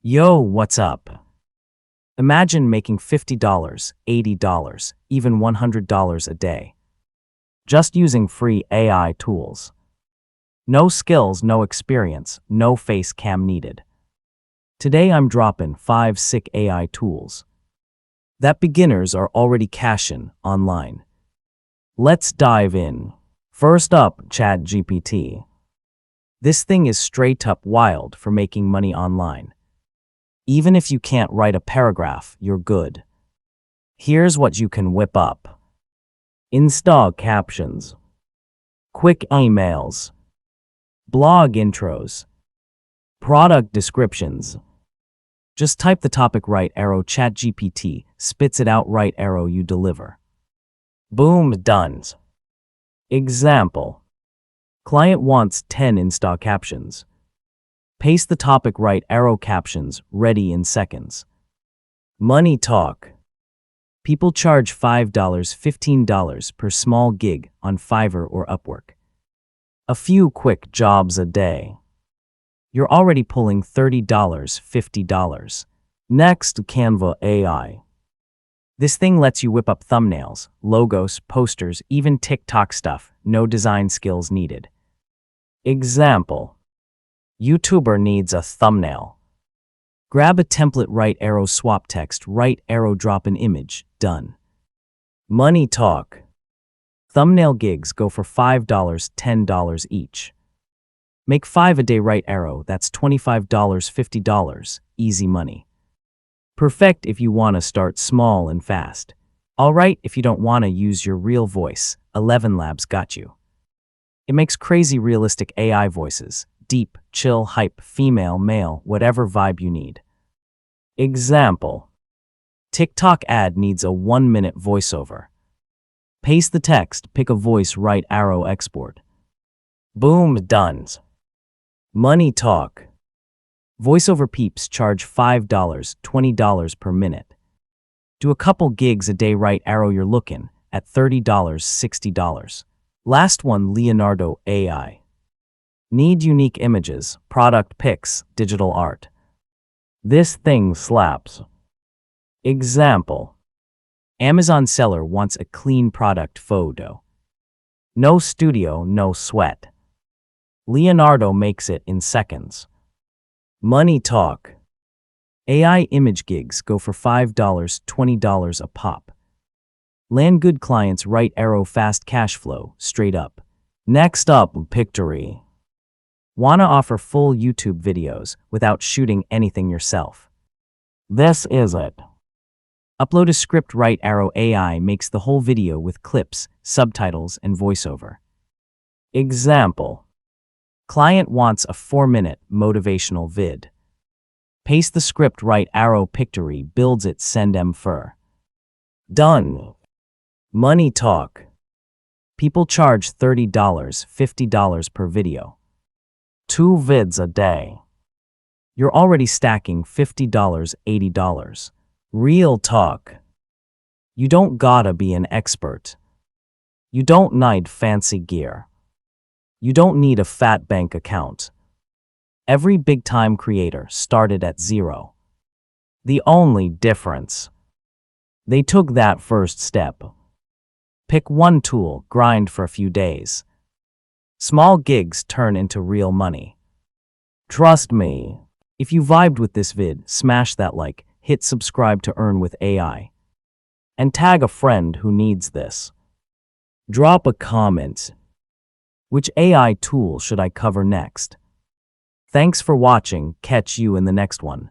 Yo, what's up? Imagine making $50, $80, even $100 a day. Just using free AI tools. No skills, no experience, no face cam needed. Today I'm dropping 5 sick AI tools that beginners are already cashing online. Let's dive in. First up, ChatGPT. This thing is straight up wild for making money online. Even if you can't write a paragraph, you're good. Here's what you can whip up. Insta captions, quick emails, blog intros, product descriptions. Just type the topic right arrow, ChatGPT spits it out right arrow, you deliver. Boom, done. Example. Client wants 10 Insta captions. Paste the topic right arrow, captions ready in seconds. Money talk. People charge $5, $15 per small gig on Fiverr or Upwork. A few quick jobs a day. You're already pulling $30, $50. Next, Canva AI. This thing lets you whip up thumbnails, logos, posters, even TikTok stuff, no design skills needed. Example. YouTuber needs a thumbnail. Grab a template, right arrow, swap text, right arrow, drop an image, done. Money talk. Thumbnail gigs go for $5, $10 each. Make 5 a day, right arrow, that's $25, $50, easy money. Perfect if you want to start small and fast. Alright if you don't want to use your real voice, 11 Labs got you. It makes crazy realistic AI voices. Deep, chill, hype, female, male, whatever vibe you need. Example. TikTok ad needs a 1-minute voiceover. Paste the text, pick a voice, right arrow, export. Boom, done. Money talk. Voiceover peeps charge $5, $20 per minute. Do a couple gigs a day, right arrow, you're looking at $30, $60. Last one, Leonardo AI. Need unique images, product pics, digital art. This thing slaps. Example. Amazon seller wants a clean product photo. No studio, no sweat. Leonardo makes it in seconds. Money talk. AI image gigs go for $5, $20 a pop. Land good clients, right arrow, fast cash flow, straight up. Next up, Pictory. Wanna offer full YouTube videos without shooting anything yourself? This is it. Upload a script, right arrow, AI makes the whole video with clips, subtitles, and voiceover. Example. Client wants a 4-minute motivational vid. Paste the script, right arrow, Pictory builds it, send fur. Done. Money talk. People charge $30, $50 per video. 2 vids a day. You're already stacking $50, $80. Real talk. You don't gotta be an expert. You don't need fancy gear. You don't need a fat bank account. Every big-time creator started at zero. The only difference, they took that first step. Pick one tool, grind for a few days. Small gigs turn into real money. Trust me. If you vibed with this vid, smash that like, hit subscribe to earn with AI. And tag a friend who needs this. Drop a comment. Which AI tool should I cover next? Thanks for watching, catch you in the next one.